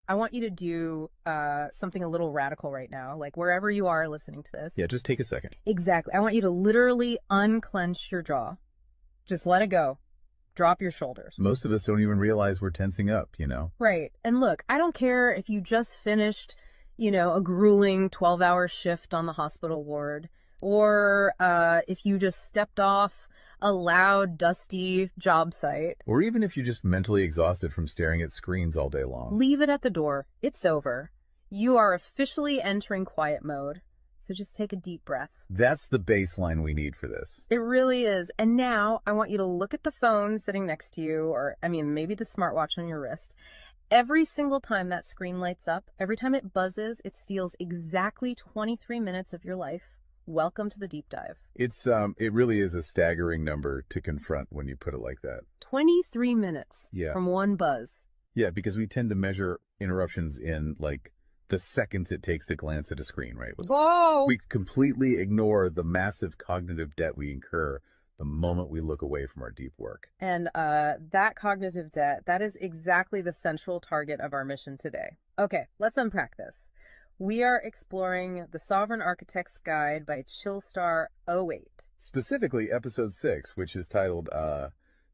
I want you to do something a little radical right now, like wherever you are listening to this. Yeah, just take a second. Exactly. I want you to literally unclench your jaw. Just let it go. Drop your shoulders. Most of us don't even realize we're tensing up, you know? Right. And look, I don't care if you just finished, a grueling 12-hour shift on the hospital ward, or if you just stepped off a loud, dusty job site. Or even if you're just mentally exhausted from staring at screens all day long. Leave it at the door. It's over. You are officially entering quiet mode. So just take a deep breath. That's the baseline we need for this. It really is. And now I want you to look at the phone sitting next to you, or maybe the smartwatch on your wrist. Every single time that screen lights up, every time it buzzes, it steals exactly 23 minutes of your life. Welcome to the deep dive. It really is a staggering number to confront when you put it like that. 23 minutes Yeah. from one buzz. Yeah, because we tend to measure interruptions in like the seconds it takes to glance at a screen, right? Whoa! We completely ignore the massive cognitive debt we incur the moment we look away from our deep work. And that cognitive debt, that is exactly the central target of our mission today. Okay, let's unpack this. We are exploring The Sovereign Architect's Guide by Chillstar 08. Specifically, episode 6, which is titled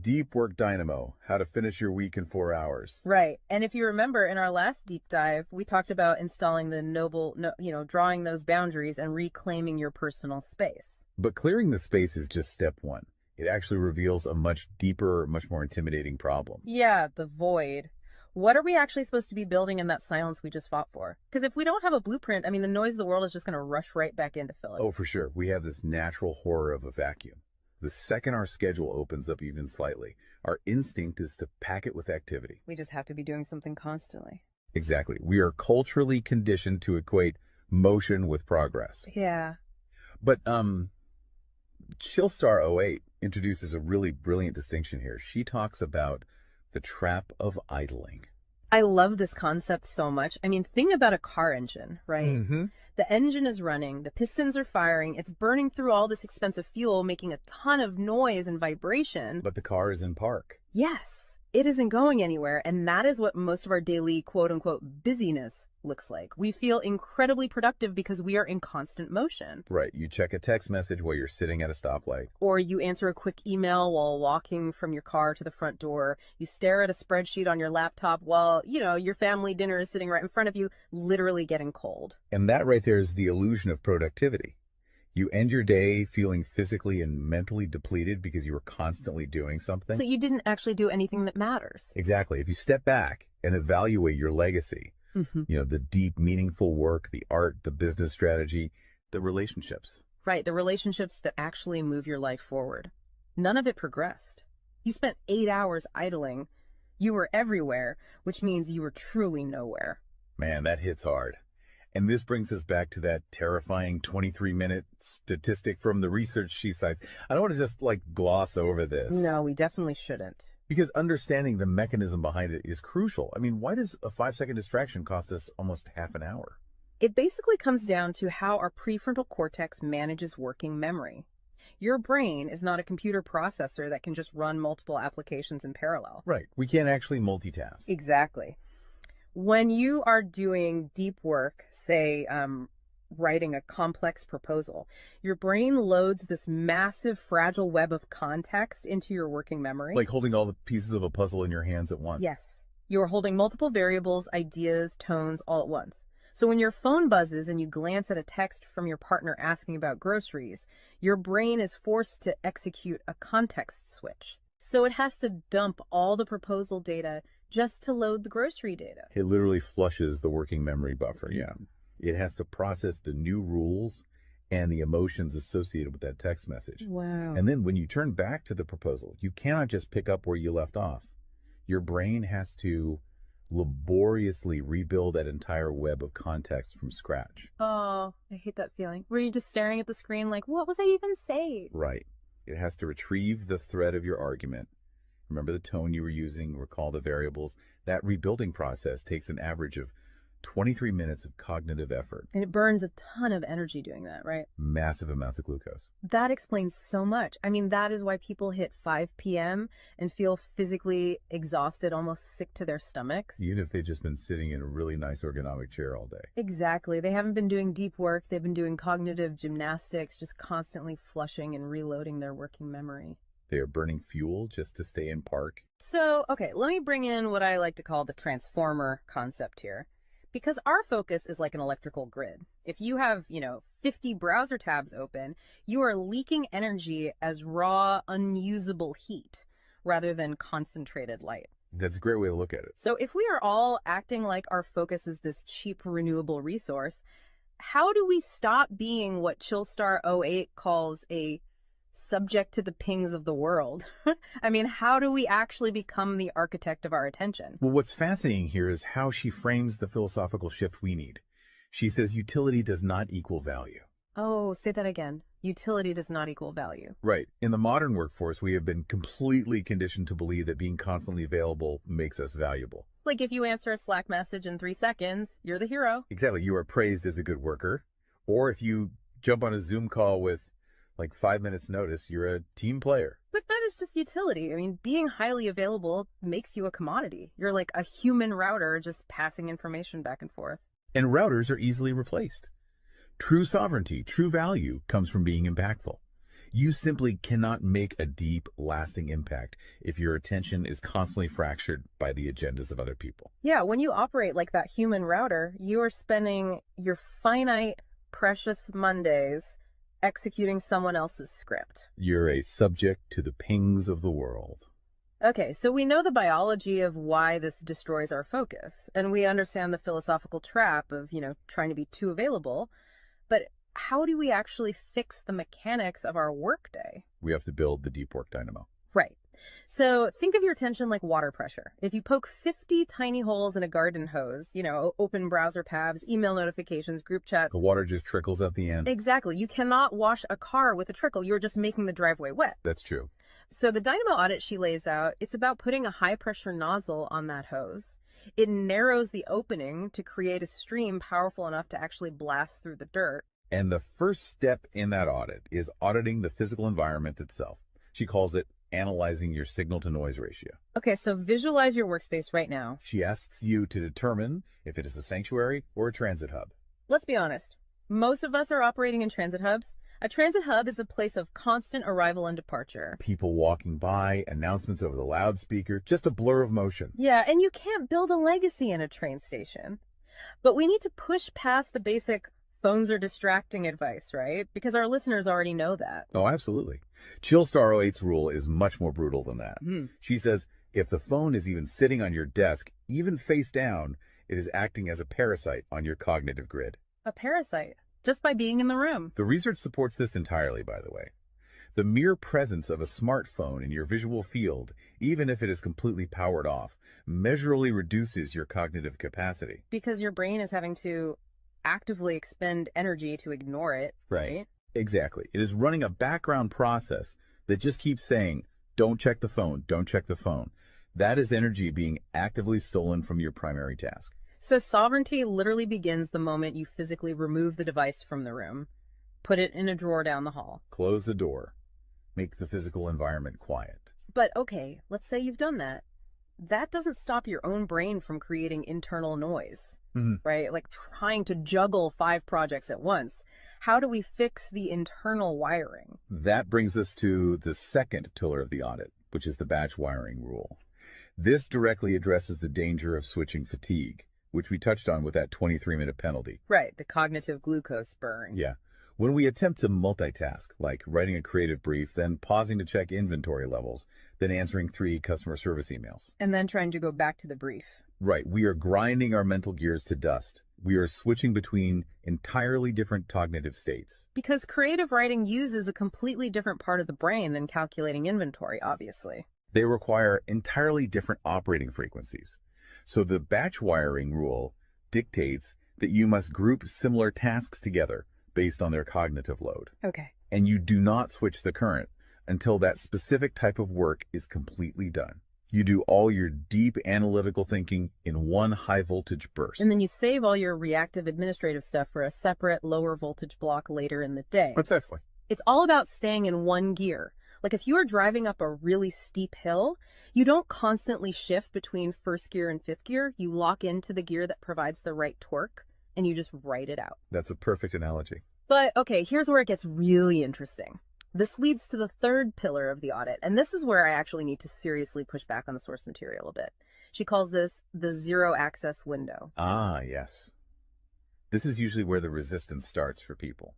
Deep Work Dynamo, How to Finish Your Week in 4 Hours. Right. And if you remember in our last deep dive, we talked about installing the drawing those boundaries and reclaiming your personal space. But clearing the space is just step one. It actually reveals a much deeper, much more intimidating problem. Yeah, the void. What are we actually supposed to be building in that silence we just fought for? Because if we don't have a blueprint, the noise of the world is just going to rush right back in to fill it. Oh, for sure. We have this natural horror of a vacuum. The second our schedule opens up even slightly, our instinct is to pack it with activity. We just have to be doing something constantly. Exactly. We are culturally conditioned to equate motion with progress. Yeah. But Chillstar 08 introduces a really brilliant distinction here. She talks about the trap of idling. I love this concept so much. Think about a car engine, right? Mm-hmm. The engine is running, the pistons are firing, it's burning through all this expensive fuel, making a ton of noise and vibration. But the car is in park. Yes, it isn't going anywhere, and that is what most of our daily quote-unquote busyness looks like. We feel incredibly productive because we are in constant motion. Right. You check a text message while you're sitting at a stoplight. Or you answer a quick email while walking from your car to the front door. You stare at a spreadsheet on your laptop while, your family dinner is sitting right in front of you, literally getting cold. And that right there is the illusion of productivity. You end your day feeling physically and mentally depleted because you were constantly doing something. So you didn't actually do anything that matters. Exactly. If you step back and evaluate your legacy, the deep, meaningful work, the art, the business strategy, the relationships. Right, the relationships that actually move your life forward. None of it progressed. You spent 8 hours idling. You were everywhere, which means you were truly nowhere. Man, that hits hard. And this brings us back to that terrifying 23-minute statistic from the research she cites. I don't want to just gloss over this. No, we definitely shouldn't. Because understanding the mechanism behind it is crucial. Why does a 5-second distraction cost us almost half an hour? It basically comes down to how our prefrontal cortex manages working memory. Your brain is not a computer processor that can just run multiple applications in parallel. Right. We can't actually multitask. Exactly. When you are doing deep work, say writing a complex proposal, your brain loads this massive fragile web of context into your working memory. Like holding all the pieces of a puzzle in your hands at once. Yes. You're holding multiple variables, ideas, tones all at once. So when your phone buzzes and you glance at a text from your partner asking about groceries, your brain is forced to execute a context switch. So it has to dump all the proposal data just to load the grocery data. It literally flushes the working memory buffer, yeah. It has to process the new rules and the emotions associated with that text message. Wow. And then when you turn back to the proposal, you cannot just pick up where you left off. Your brain has to laboriously rebuild that entire web of context from scratch. Oh, I hate that feeling. Were you just staring at the screen like, what was I even saying? Right. It has to retrieve the thread of your argument. Remember the tone you were using, recall the variables. That rebuilding process takes an average of 23 minutes of cognitive effort, And it burns a ton of energy doing that, right? massive amounts of glucose. That explains so much. I mean, that is why people hit 5 p.m. and feel physically exhausted, almost sick to their stomachs. Even if they've just been sitting in a really nice ergonomic chair all day. Exactly. They haven't been doing deep work. They've been doing cognitive gymnastics, just constantly flushing and reloading their working memory. They are burning fuel just to stay in park. So, okay, let me bring in what I like to call the transformer concept here. Because our focus is like an electrical grid. If you have, 50 browser tabs open, you are leaking energy as raw, unusable heat rather than concentrated light. That's a great way to look at it. So if we are all acting like our focus is this cheap renewable resource, how do we stop being what Chillstar '08 calls a subject to the pings of the world? I mean, how do we actually become the architect of our attention? Well, what's fascinating here is how she frames the philosophical shift we need. She says utility does not equal value. Oh, say that again. Utility does not equal value. Right. In the modern workforce, we have been completely conditioned to believe that being constantly available makes us valuable. Like if you answer a Slack message in 3 seconds, you're the hero. Exactly. You are praised as a good worker. Or if you jump on a Zoom call with like 5 minutes notice, you're a team player. But that is just utility. I mean, being highly available makes you a commodity. You're like a human router just passing information back and forth. And routers are easily replaced. True sovereignty, true value comes from being impactful. You simply cannot make a deep, lasting impact if your attention is constantly fractured by the agendas of other people. Yeah, when you operate like that human router, you are spending your finite, precious Mondays executing someone else's script. You're a subject to the pings of the world. Okay, so we know the biology of why this destroys our focus, and we understand the philosophical trap of, trying to be too available, but how do we actually fix the mechanics of our workday? We have to build the deep work dynamo. Right. So think of your attention like water pressure. If you poke 50 tiny holes in a garden hose, open browser tabs, email notifications, group chats. The water just trickles at the end. Exactly. You cannot wash a car with a trickle. You're just making the driveway wet. That's true. So the Dynamo Audit she lays out, it's about putting a high pressure nozzle on that hose. It narrows the opening to create a stream powerful enough to actually blast through the dirt. And the first step in that audit is auditing the physical environment itself. She calls it analyzing your signal to noise ratio. Okay, so visualize your workspace right now. She asks you to determine if it is a sanctuary or a transit hub. Let's be honest. Most of us are operating in transit hubs. A transit hub is a place of constant arrival and departure. People walking by, announcements over the loudspeaker, just a blur of motion. Yeah, and you can't build a legacy in a train station. But we need to push past the basic phones are distracting advice, right? Because our listeners already know that. Oh, absolutely. Chillstar '08's rule is much more brutal than that. She says if the phone is even sitting on your desk, even face down, it is acting as a parasite on your cognitive grid. A parasite, just by being in the room. The research supports this entirely, by the way. The mere presence of a smartphone in your visual field, even if it is completely powered off, measurably reduces your cognitive capacity. Because your brain is having to actively expend energy to ignore it, right? Exactly. It is running a background process that just keeps saying, don't check the phone, don't check the phone. That is energy being actively stolen from your primary task. So sovereignty literally begins the moment you physically remove the device from the room, put it in a drawer down the hall. Close the door. Make the physical environment quiet. But okay, let's say you've done that. That doesn't stop your own brain from creating internal noise, right? Like trying to juggle 5 projects at once. How do we fix the internal wiring? That brings us to the second pillar of the audit, which is the batch wiring rule. This directly addresses the danger of switching fatigue, which we touched on with that 23-minute penalty. Right, the cognitive glucose burn. Yeah. When we attempt to multitask, like writing a creative brief, then pausing to check inventory levels, then answering 3 customer service emails. And then trying to go back to the brief. Right. We are grinding our mental gears to dust. We are switching between entirely different cognitive states. Because creative writing uses a completely different part of the brain than calculating inventory, obviously. They require entirely different operating frequencies. So the batch wiring rule dictates that you must group similar tasks together based on their cognitive load. Okay. And you do not switch the current until that specific type of work is completely done. You do all your deep analytical thinking in one high voltage burst. And then you save all your reactive administrative stuff for a separate lower voltage block later in the day. Precisely. It's all about staying in one gear. Like if you are driving up a really steep hill, you don't constantly shift between first gear and fifth gear. You lock into the gear that provides the right torque and you just ride it out. That's a perfect analogy. But okay, here's where it gets really interesting. This leads to the third pillar of the audit, and this is where I actually need to seriously push back on the source material a bit. She calls this the zero access window. Ah, yes. This is usually where the resistance starts for people.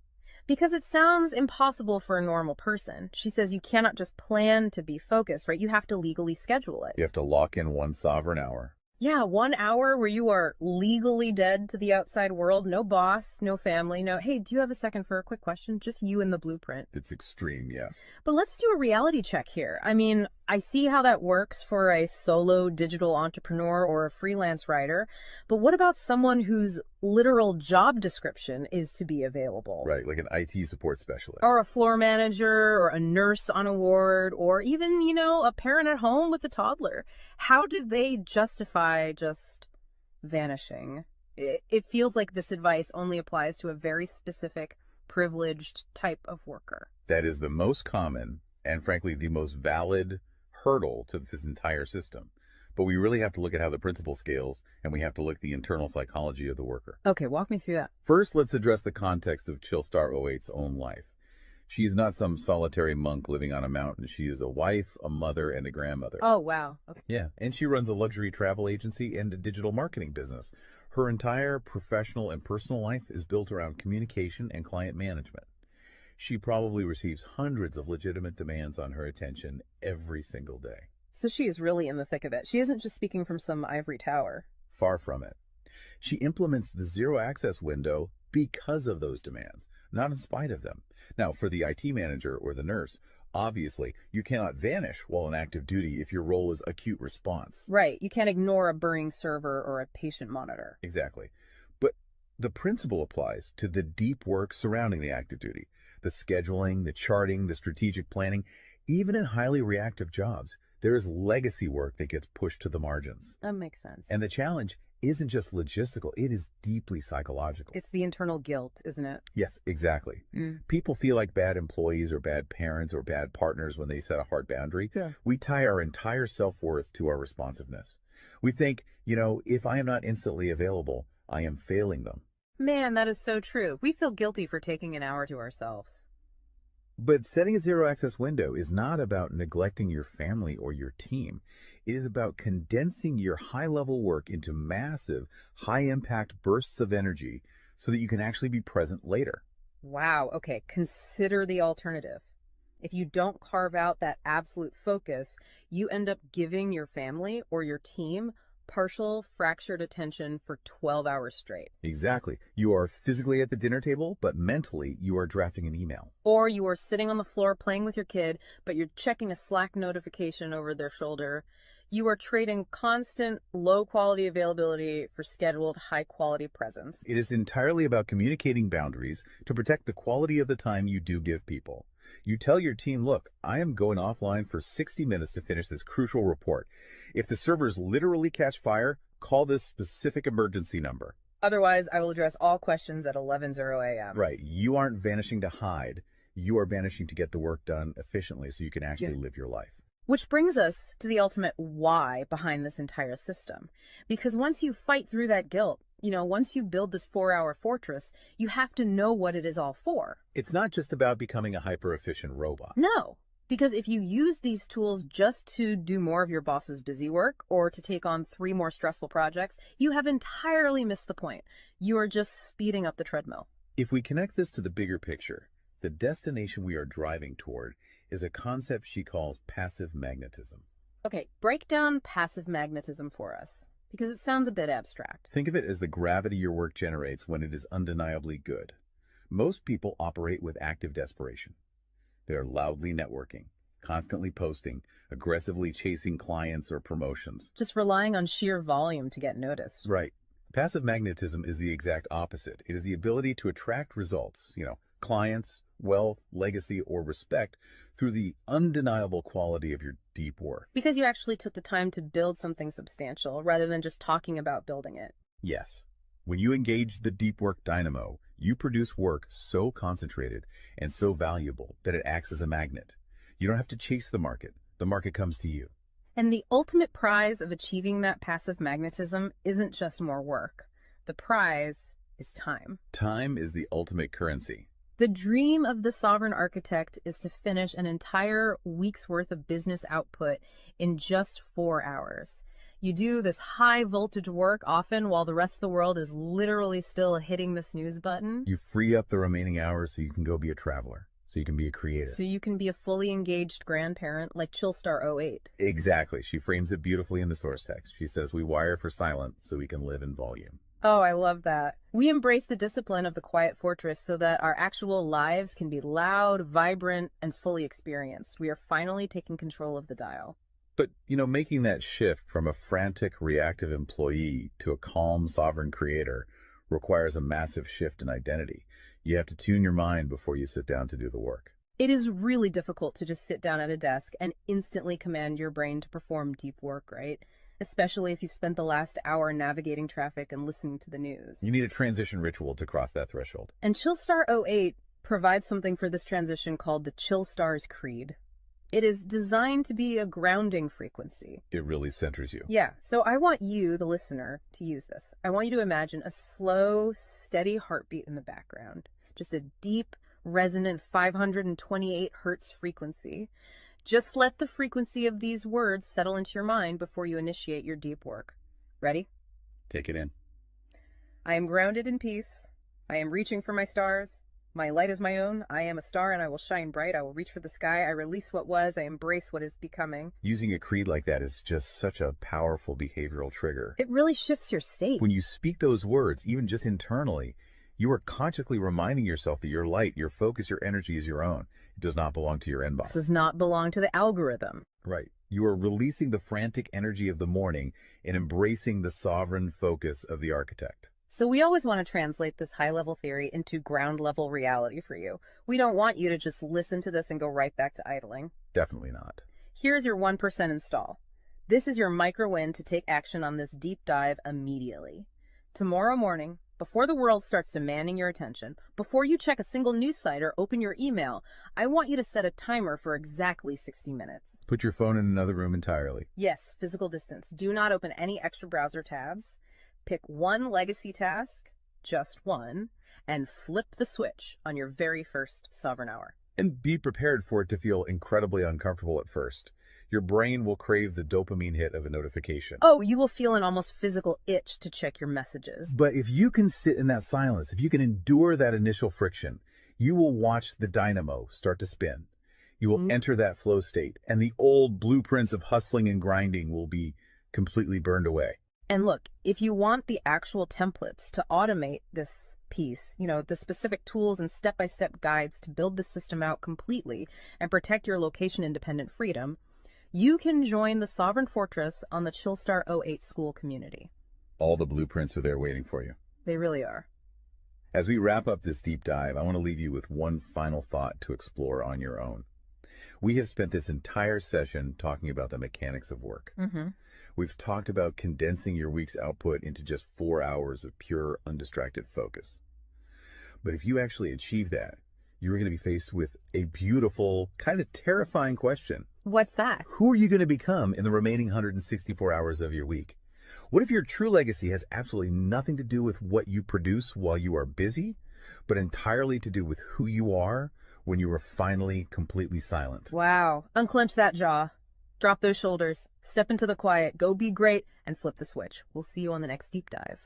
Because it sounds impossible for a normal person. She says you cannot just plan to be focused, right? You have to legally schedule it. You have to lock in one sovereign hour. Yeah, 1 hour where you are legally dead to the outside world. No boss, no family, no, hey, do you have a second for a quick question? Just you and the blueprint. It's extreme, yes. But let's do a reality check here. I mean, I see how that works for a solo digital entrepreneur or a freelance writer. But what about someone whose literal job description is to be available? Right, like an IT support specialist. Or a floor manager or a nurse on a ward or even, a parent at home with a toddler. How do they justify just vanishing? It feels like this advice only applies to a very specific, privileged type of worker. That is the most common and, frankly, the most valid hurdle to this entire system. But we really have to look at how the principle scales, and we have to look at the internal psychology of the worker. Okay, walk me through that. First, let's address the context of Chillstar '08's own life. She is not some solitary monk living on a mountain. She is a wife, a mother, and a grandmother. Oh, wow. Okay. Yeah, and she runs a luxury travel agency and a digital marketing business. Her entire professional and personal life is built around communication and client management. She probably receives hundreds of legitimate demands on her attention every single day. So she is really in the thick of it. She isn't just speaking from some ivory tower. Far from it. She implements the zero access window because of those demands, not in spite of them. Now, for the IT manager or the nurse, obviously, you cannot vanish while on active duty if your role is acute response. Right. You can't ignore a burning server or a patient monitor. Exactly. But the principle applies to the deep work surrounding the active duty, the scheduling, the charting, the strategic planning. Even in highly reactive jobs, there is legacy work that gets pushed to the margins. That makes sense. And the challenge isn't just logistical, it is deeply psychological. It's the internal guilt, isn't it? Yes, exactly. People feel like bad employees or bad parents or bad partners when they set a hard boundary. Yeah. We tie our entire self-worth to our responsiveness. We think, if I am not instantly available, I am failing them. Man, that is so true. We feel guilty for taking an hour to ourselves. But setting a zero access window is not about neglecting your family or your team. It is about condensing your high-level work into massive, high-impact bursts of energy so that you can actually be present later. Wow. Okay. Consider the alternative. If you don't carve out that absolute focus, you end up giving your family or your team partial fractured attention for 12 hours straight. Exactly. You are physically at the dinner table, but mentally you are drafting an email. Or you are sitting on the floor playing with your kid, but you're checking a Slack notification over their shoulder. You are trading constant low-quality availability for scheduled high-quality presence. It is entirely about communicating boundaries to protect the quality of the time you do give people. You tell your team, look, I am going offline for 60 minutes to finish this crucial report. If the servers literally catch fire, call this specific emergency number. Otherwise, I will address all questions at 11:00 a.m. Right. You aren't vanishing to hide. You are vanishing to get the work done efficiently so you can actually live your life. Which brings us to the ultimate why behind this entire system. Because once you fight through that guilt, once you build this 4-hour fortress, you have to know what it is all for. It's not just about becoming a hyper-efficient robot. No, because if you use these tools just to do more of your boss's busy work or to take on 3 more stressful projects, you have entirely missed the point. You are just speeding up the treadmill. If we connect this to the bigger picture, the destination we are driving toward is a concept she calls passive magnetism. Okay, break down passive magnetism for us, because it sounds a bit abstract. Think of it as the gravity your work generates when it is undeniably good. Most people operate with active desperation. They are loudly networking, constantly posting, aggressively chasing clients or promotions. Just relying on sheer volume to get noticed. Right. Passive magnetism is the exact opposite. It is the ability to attract results, clients, wealth, legacy, or respect through the undeniable quality of your deep work. Because you actually took the time to build something substantial rather than just talking about building it. Yes, when you engage the deep work dynamo, you produce work so concentrated and so valuable that it acts as a magnet. You don't have to chase the market comes to you. And the ultimate prize of achieving that passive magnetism isn't just more work. The prize is time. Time is the ultimate currency. The dream of the sovereign architect is to finish an entire week's worth of business output in just 4 hours. You do this high voltage work often while the rest of the world is literally still hitting the snooze button. You free up the remaining hours so you can go be a traveler, so you can be a creative. So you can be a fully engaged grandparent like Chillstar 08. Exactly. She frames it beautifully in the source text. She says, we wire for silence so we can live in volume. Oh, I love that. We embrace the discipline of the quiet fortress so that our actual lives can be loud, vibrant, and fully experienced. We are finally taking control of the dial. But, making that shift from a frantic, reactive employee to a calm, sovereign creator requires a massive shift in identity. You have to tune your mind before you sit down to do the work. It is really difficult to just sit down at a desk and instantly command your brain to perform deep work, right? Especially if you've spent the last hour navigating traffic and listening to the news. You need a transition ritual to cross that threshold. And Chillstar 08 provides something for this transition called the Chillstar's Creed. It is designed to be a grounding frequency. It really centers you. Yeah, so I want you, the listener, to use this. I want you to imagine a slow, steady heartbeat in the background. Just a deep, resonant 528 hertz frequency. Just let the frequency of these words settle into your mind before you initiate your deep work. Ready? Take it in. I am grounded in peace. I am reaching for my stars. My light is my own. I am a star and I will shine bright. I will reach for the sky. I release what was. I embrace what is becoming. Using a creed like that is just such a powerful behavioral trigger. It really shifts your state. When you speak those words, even just internally, you are consciously reminding yourself that your light, your focus, your energy is your own. It does not belong to your inbox. This does not belong to the algorithm. Right. You are releasing the frantic energy of the morning and embracing the sovereign focus of the architect. So we always want to translate this high-level theory into ground-level reality for you. We don't want you to just listen to this and go right back to idling. Definitely not. Here's your 1% install. This is your micro-win to take action on this deep dive immediately. Tomorrow morning, before the world starts demanding your attention, before you check a single news site or open your email, I want you to set a timer for exactly 60 minutes. Put your phone in another room entirely. Yes, physical distance. Do not open any extra browser tabs. Pick one legacy task, just one, and flip the switch on your very first sovereign hour. And be prepared for it to feel incredibly uncomfortable at first. Your brain will crave the dopamine hit of a notification. Oh, you will feel an almost physical itch to check your messages. But if you can sit in that silence, if you can endure that initial friction, you will watch the dynamo start to spin. You will enter that flow state, and the old blueprints of hustling and grinding will be completely burned away. And look, if you want the actual templates to automate this piece, the specific tools and step-by-step guides to build the system out completely and protect your location-independent freedom, you can join the Sovereign Fortress on the Chillstar 08 school community. All the blueprints are there waiting for you. They really are. As we wrap up this deep dive, I want to leave you with one final thought to explore on your own. We have spent this entire session talking about the mechanics of work. We've talked about condensing your week's output into just 4 hours of pure, undistracted focus. But if you actually achieve that, you're going to be faced with a beautiful, kind of terrifying question. What's that? Who are you going to become in the remaining 164 hours of your week? What if your true legacy has absolutely nothing to do with what you produce while you are busy, but entirely to do with who you are when you are finally completely silent? Wow. Unclench that jaw. Drop those shoulders. Step into the quiet. Go be great and flip the switch. We'll see you on the next deep dive.